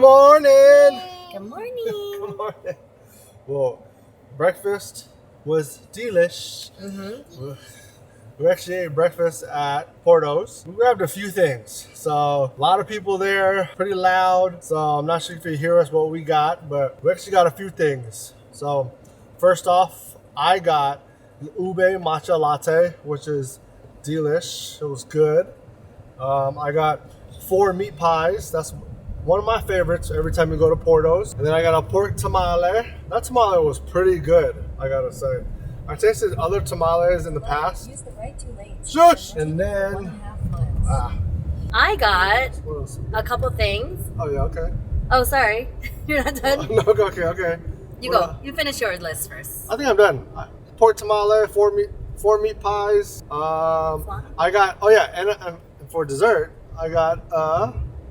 morning. Good morning. Good morning. Well, breakfast was delish. We actually ate breakfast at Porto's. We grabbed a few things. So a lot of people there, pretty loud. So I'm not sure if you hear us what we got, but we actually got a few things. So first off, I got the ube matcha latte, which is delish. It was good. I got 4 meat pies. That's one of my favorites every time you go to Porto's. And then I got a pork tamale. That tamale was pretty good, I gotta say. I tasted other tamales in the past. Use the right 2 lanes. Shush! And then, I got a couple things. Oh yeah, okay. Oh, sorry. You're not done? No, okay. You go. You finish your list first. I think I'm done. Pork tamale, 4 meat pies. I got, and for dessert, I got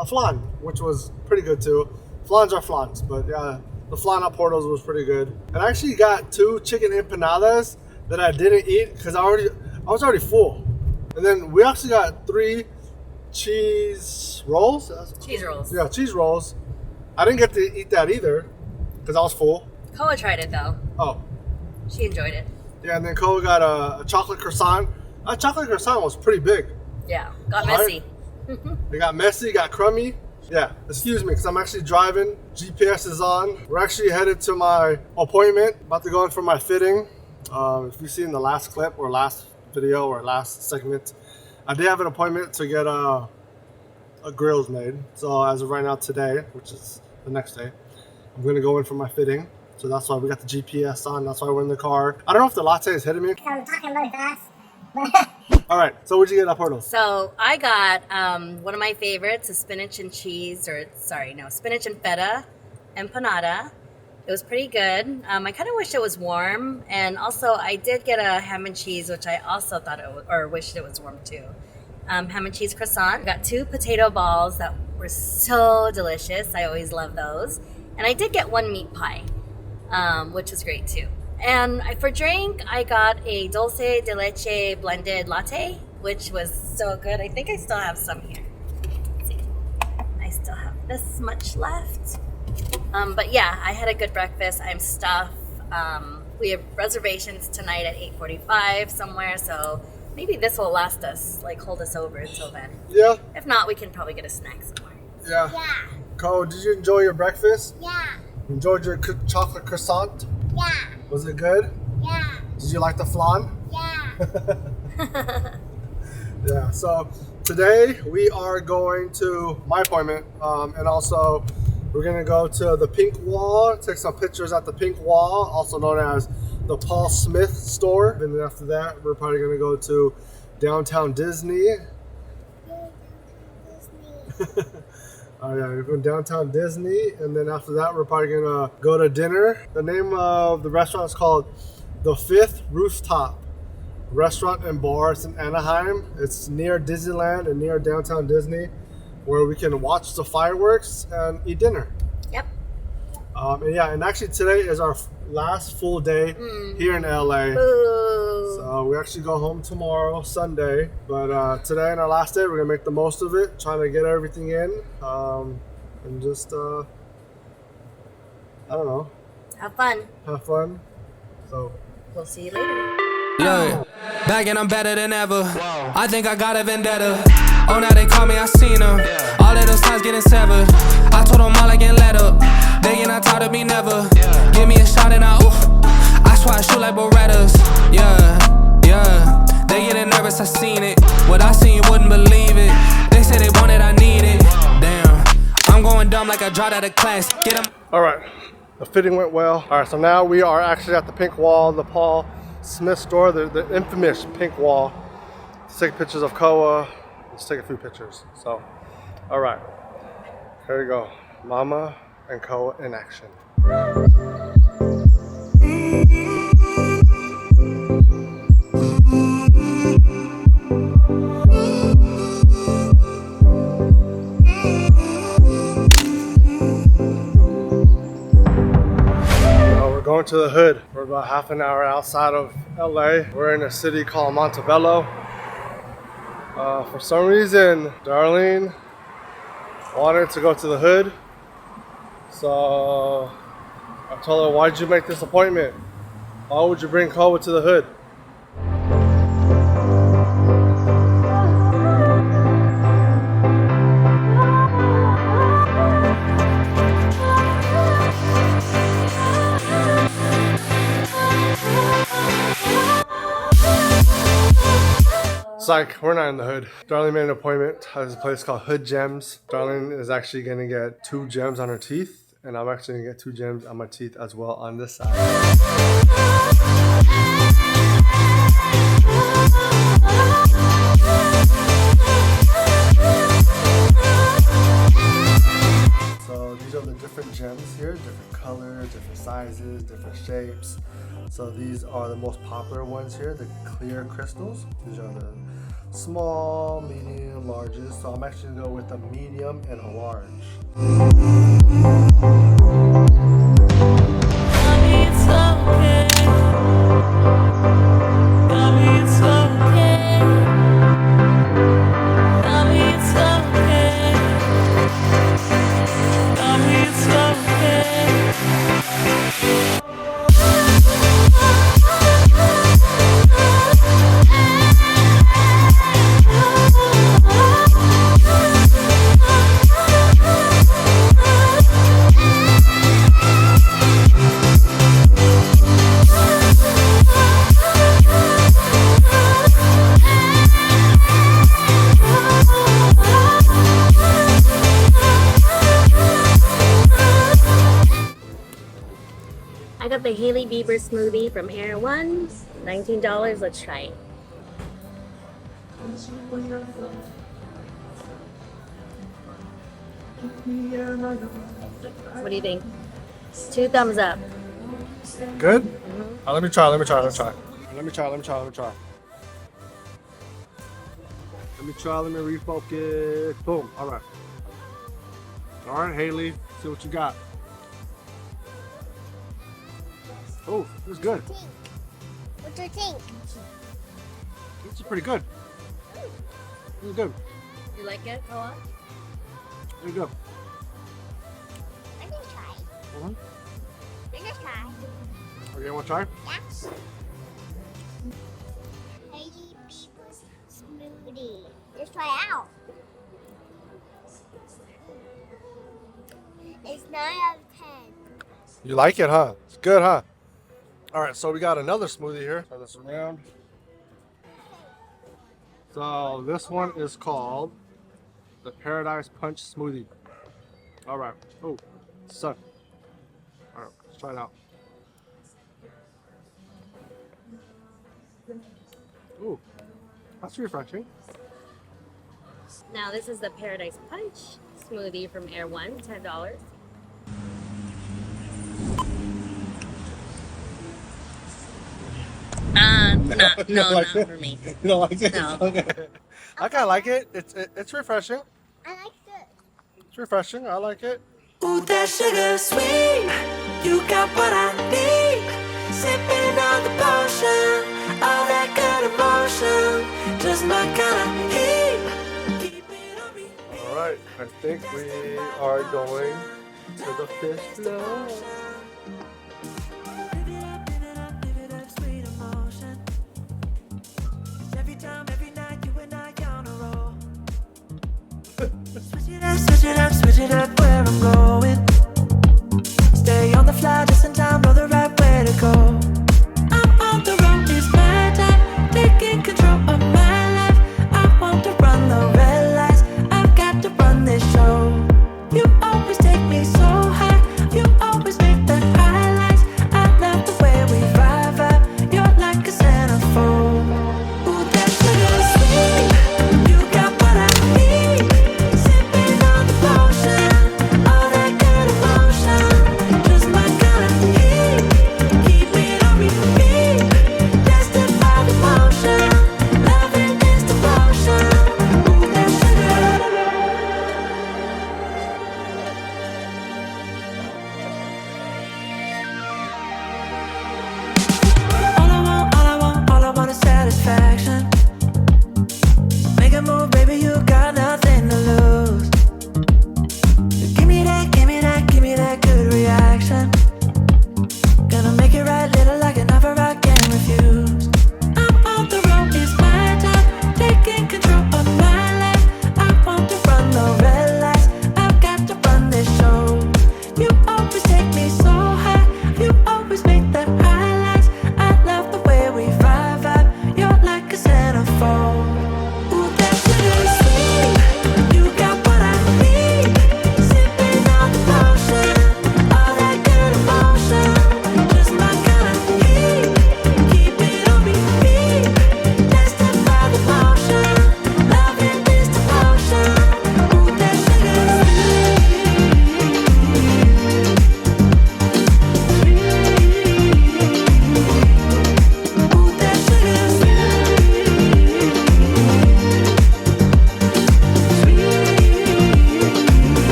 a flan, which was pretty good too. Flans are flans, but yeah, the flan at Porto's was pretty good. And I actually got 2 chicken empanadas that I didn't eat because I was already full. And then we actually got 3 cheese rolls. Cheese rolls. Yeah, cheese rolls. I didn't get to eat that either because I was full. Koa tried it though. Oh. She enjoyed it. Yeah, and then Koa got a chocolate croissant. That chocolate croissant was pretty big. Yeah, got messy. It got messy, got crummy. Yeah, excuse me, because I'm actually driving. GPS is on. We're actually headed to my appointment. About to go in for my fitting. If you've seen the last clip or last video or last segment, I did have an appointment to get a grills made. So as of right now today, which is the next day, I'm going to go in for my fitting. So that's why we got the GPS on. That's why we're in the car. I don't know if the latte is hitting me. I'm talking really fast. All right, so what'd you get at Porto? So I got one of my favorites, a spinach and feta empanada. It was pretty good. I kind of wish it was warm, and also I did get a ham and cheese, which I also thought wished it was warm too. Ham and cheese croissant. I got 2 potato balls that were so delicious. I always love those, and I did get 1 meat pie, which was great too. And for drink, I got a dulce de leche blended latte, which was so good. I think I still have some here. Let's see. I still have this much left. But yeah, I had a good breakfast. I'm stuffed. We have reservations tonight at 8:45 somewhere, so maybe this will last us, hold us over until then. Yeah. If not, we can probably get a snack somewhere. Yeah. Yeah. Ko, did you enjoy your breakfast? Yeah. Enjoyed your chocolate croissant? Yeah. Was it good? Yeah. Did you like the flan? Yeah. Yeah, so today we are going to my appointment, and also we're gonna go to the Pink Wall, take some pictures at the Pink Wall, also known as the Paul Smith store. And then after that, we're probably gonna go to downtown Disney. Oh yeah, we're going downtown Disney, and then after that, we're probably gonna go to dinner. The name of the restaurant is called The 5th Rooftop Restaurant and Bar. It's in Anaheim. It's near Disneyland and near downtown Disney, where we can watch the fireworks and eat dinner. Yep. And actually today is our last full day here in LA. Boo. So we actually go home tomorrow, Sunday. But today and our last day, we're gonna make the most of it, trying to get everything in, and just I don't know, Have fun. have fun. So We'll see you later. Look, back and I'm better than ever. I think I got a vendetta. Oh, now they call me, I seen them. All of those times getting severed. I told them all I can let up. They get not tired of me never. Give me a shot and I swear I shoot like Berettas. Yeah. They getting nervous, I seen it. What I seen, you wouldn't believe it. They say they want it, I need it. Damn, I'm going dumb like I dropped out of class. Get them. all right, the fitting went well. All right, so now we are actually at the Pink Wall, the Paul Smith store, the infamous Pink Wall. Let's take pictures of Koa. Let's take a few pictures. So, all right, here we go. Mama and Koa in action. Going to the hood. We're about half an hour outside of LA. We're in a city called Montebello. For some reason, Darlene wanted to go to the hood. So I told her, why'd you make this appointment? Why would you bring COVID to the hood? Psych, we're not in the hood. Darling made an appointment at this place called Hood Gems. Darling is actually gonna get 2 gems on her teeth, and I'm actually gonna get 2 gems on my teeth as well on this side. So these are the different gems here, different colors, different sizes, different shapes. So these are the most popular ones here, the clear crystals. These are the small, medium, largest. So I'm actually gonna go with a medium and a large. I got the Hailey Bieber smoothie from Erewhon, $19. Let's try it. What do you think? 2 thumbs up. Good? Let me try. Let me refocus. Boom. All right, Haley, see what you got. Oh, this is good. What do you think? This is pretty good. This is good. You like it, Koa? Pretty good. I'm gonna try. Mm-hmm. I'm gonna try. Okay, you want to try? Yes. Hailey Bieber's smoothie. Let's try it out. It's 9 out of 10. You like it, huh? It's good, huh? All right, so we got another smoothie here. Turn this around. So this one is called the Paradise Punch Smoothie. All right. Oh, sun. All right, let's try it out. Ooh, that's refreshing. Now this is the Paradise Punch smoothie from Erewhon, $10. No, not for me. You don't like it? No. Okay. I kind of like it. It's refreshing. I like it. It's refreshing. I like it. Ooh, that sugar sweet. You got what I need. Sipping on the potion. All that good emotion. Just my kind of heat. Keep it on me. All right. I think we are going to the fish flow. Switch it up where I'm going. Stay on the fly, just in time, know the right way to go. I'm on the road, it's my time, taking control of my life. I want to run the red lights, I've got to run this show. You always take me so high, you always make the highlights. I love the way we vibe, you're like a centerfold. Ooh, that sugar sweet, you got what I need. Sipping on the potion, all that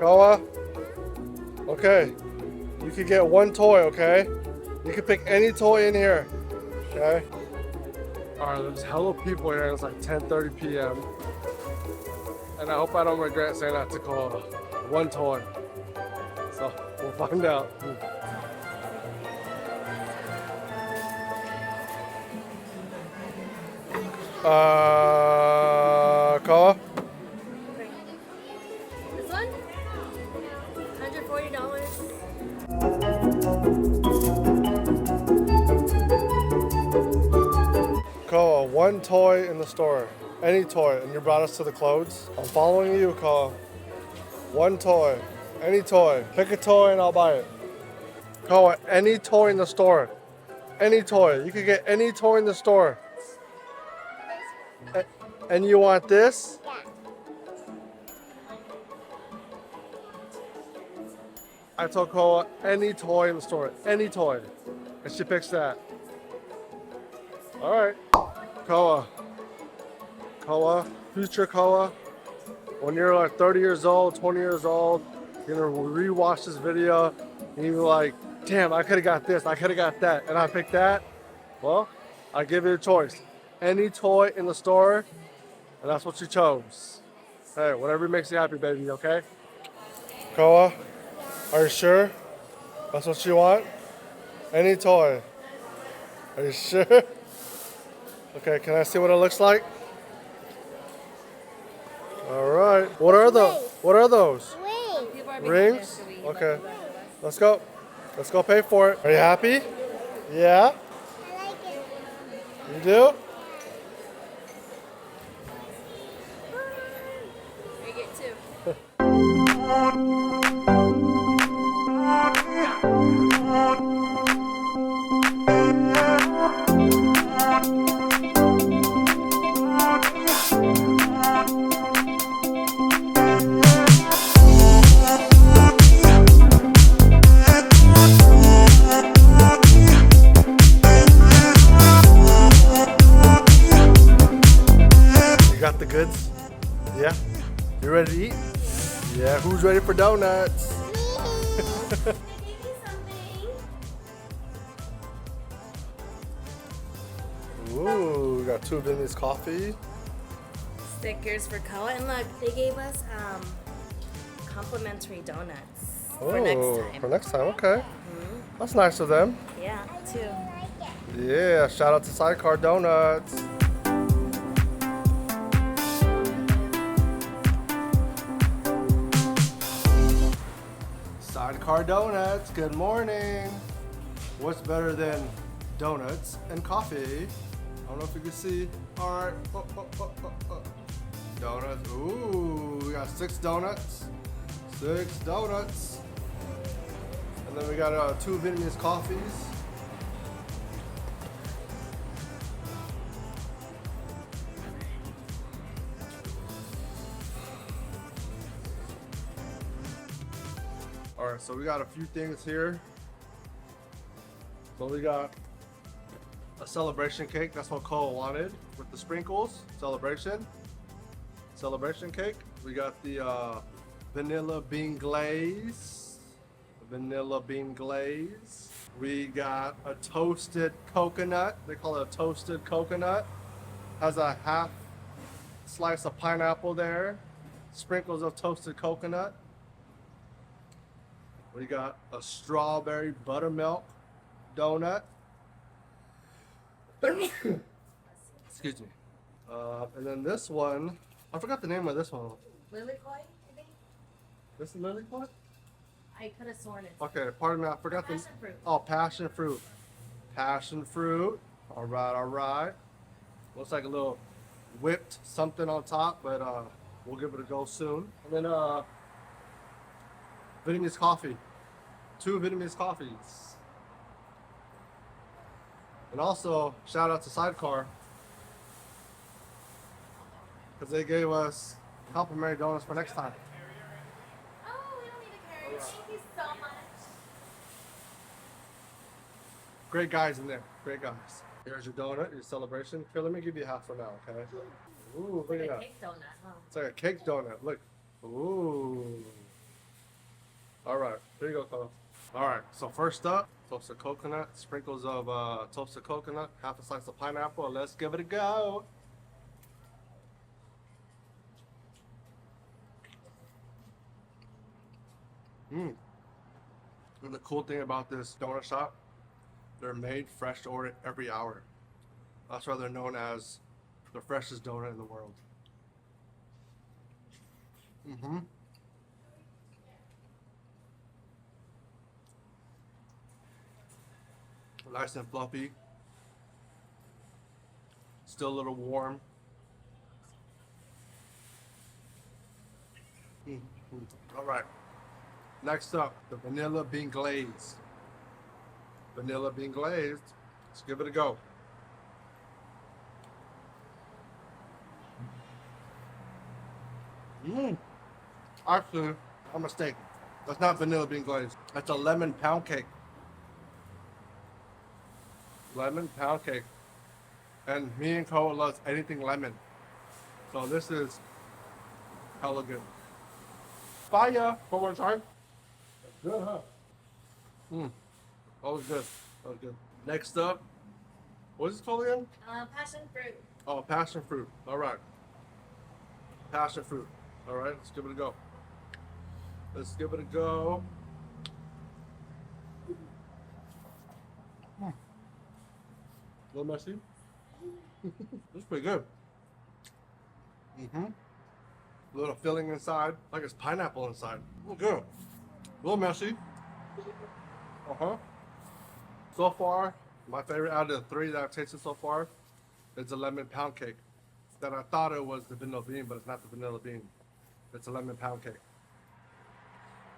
Koa. Okay. You can get one toy, okay? You can pick any toy in here. Okay? Alright, there's hella people here. It's like 10:30 p.m. And I hope I don't regret saying that to Koa. One toy. So we'll find out. Koa? This one? $140. Koa, one toy in the store. Any toy. And you brought us to the clothes. I'm following you, Koa. One toy. Any toy. Pick a toy and I'll buy it. Koa, any toy in the store. Any toy. You can get any toy in the store. And you want this? Yeah. I told Koa any toy in the store. Any toy. And she picks that. Alright. Koa. Koa. Future Koa. When you're like 30 years old, 20 years old, you're gonna rewatch this video and you're like, damn, I could have got this, I could have got that, and I picked that. Well, I give you a choice. Any toy in the store, and that's what you chose. Hey, whatever makes you happy, baby, okay? Koa, are you sure? That's what you want? Any toy. Are you sure? Okay, can I see what it looks like? All right. What are those? Wait. Rings? Okay. Let's go. Let's go pay for it. Are you happy? Yeah? I like it. You do? I get two. You got the goods? Yeah? You ready to eat? Yeah, who's ready for donuts? Ooh, we got two Vietnamese coffee. Stickers for Koa, and look, they gave us complimentary donuts for next time. For next time, okay. That's nice of them. Yeah, two. Yeah, shout out to Sidecar Donuts. Sidecar Donuts, good morning. What's better than donuts and coffee? I don't know if you can see. All right. Donuts. Ooh, we got 6 donuts. 6 donuts. And then we got 2 Vietnamese coffees. All right, so we got a few things here. So we got a celebration cake. That's what Cole wanted with the sprinkles. Celebration cake. We got the vanilla bean glaze. We got a toasted coconut. They call it a toasted coconut. Has a half slice of pineapple there. Sprinkles of toasted coconut. We got a strawberry buttermilk donut. Excuse me. And then this one, I forgot the name of this one. Lily Koi, I think. This is lily what? I could have sworn it. Okay, pardon me, I forgot the. Passion fruit. Oh, passion fruit. Passion fruit. All right. Looks like a little whipped something on top, but we'll give it a go soon. And then Vietnamese coffee. 2 Vietnamese coffees. And also, shout out to Sidecar, because they gave us complimentary donuts for next time. Oh, we don't need a carrot. Thank you so much. Great guys in there. Great guys. Here's your donut, your celebration. Here, let me give you half for now, okay? Ooh, look at that. Cake donut, huh? It's like a cake donut. Look. Ooh. All right, here you go, Cole. All right, so first up, toasted coconut, sprinkles of toasted coconut, half a slice of pineapple. Let's give it a go. And the cool thing about this donut shop, they're made fresh to order every hour. That's why they're known as the freshest donut in the world. Nice and fluffy. Still a little warm. All right. Next up, the vanilla bean glazed. Vanilla bean glazed. Let's give it a go. Actually, I'm mistaken. That's not vanilla bean glazed. That's a lemon pound cake. Lemon pound cake. And me and Cole loves anything lemon. So this is hella good. Fire! One more time. Good, huh? That was good. That was good. Next up, what is it called again? Passion fruit. Oh, passion fruit. All right. Passion fruit. All right, let's give it a go. Let's give it a go. A little messy. It's pretty good. A little filling inside, like it's pineapple inside. Oh, good. A little messy. So far, my favorite out of the 3 that I've tasted so far is the lemon pound cake. That I thought it was the vanilla bean, but it's not the vanilla bean. It's a lemon pound cake.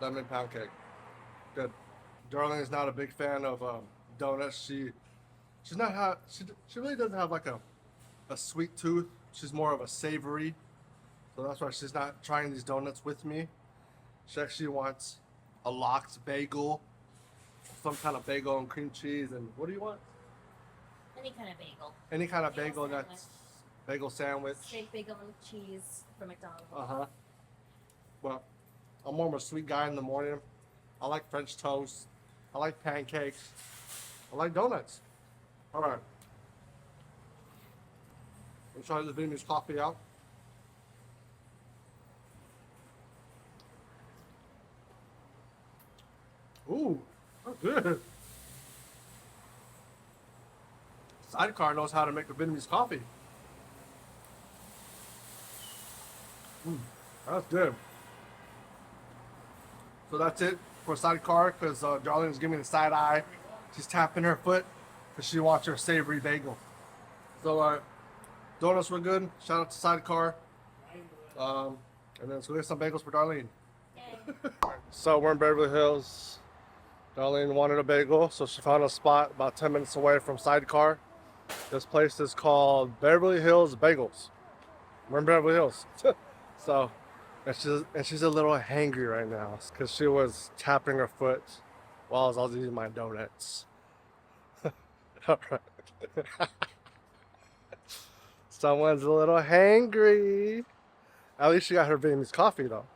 Lemon pound cake. Good. Darlene is not a big fan of donuts. She really doesn't have like a sweet tooth. She's more of a savory. So that's why she's not trying these donuts with me. She actually wants a lox bagel, some kind of bagel and cream cheese. And what do you want? Any kind of bagel. Any kind of bagel that's bagel sandwich. Straight bagel and cheese from McDonald's. Well, I'm more of a sweet guy in the morning. I like French toast. I like pancakes. I like donuts. All right. Let's try the Vietnamese coffee out. Ooh, that's good. Sidecar knows how to make the Vietnamese coffee. That's good. So that's it for Sidecar, because Darlene's giving me the side eye. She's tapping her foot because she wants her savory bagel. So donuts were good. Shout out to Sidecar. And then let's go get some bagels for Darlene. So we're in Beverly Hills. Darlene wanted a bagel, so she found a spot about 10 minutes away from Sidecar. This place is called Beverly Hills Bagels. We're in Beverly Hills. So, and she's a little hangry right now because she was tapping her foot while I was eating my donuts. All right. Someone's a little hangry. At least she got her Vietnamese coffee though.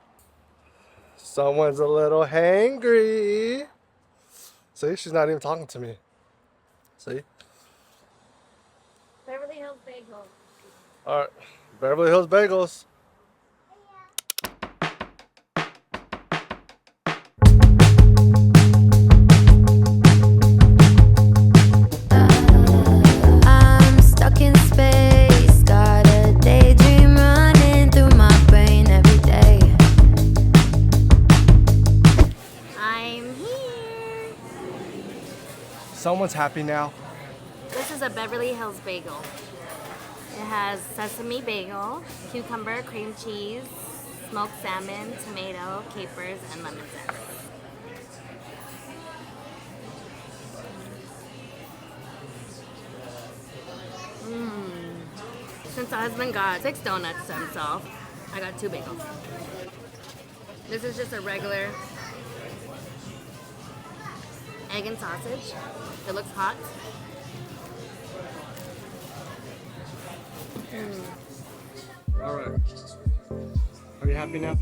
Someone's a little hangry. See, she's not even talking to me. See? Beverly Hills Bagel. All right, Beverly Hills Bagels. I'm stuck in space, got a daydream running through my brain every day. I'm here. Someone's happy now. This is a Beverly Hills Bagel. It has sesame bagel, cucumber, cream cheese, smoked salmon, tomato, capers, and lemon zest. Since the husband got 6 donuts to himself, I got 2 bagels. This is just a regular egg and sausage. It looks hot. All right. Are you happy now?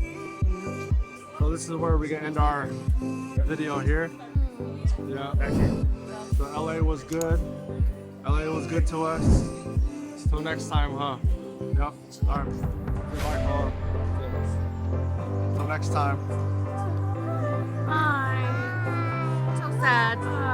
So this is where we can end our video here. Yeah. So LA was good. LA was good to us. Till next time, huh? Yep. All right. Goodbye, Paul. Till next time. Bye. So sad.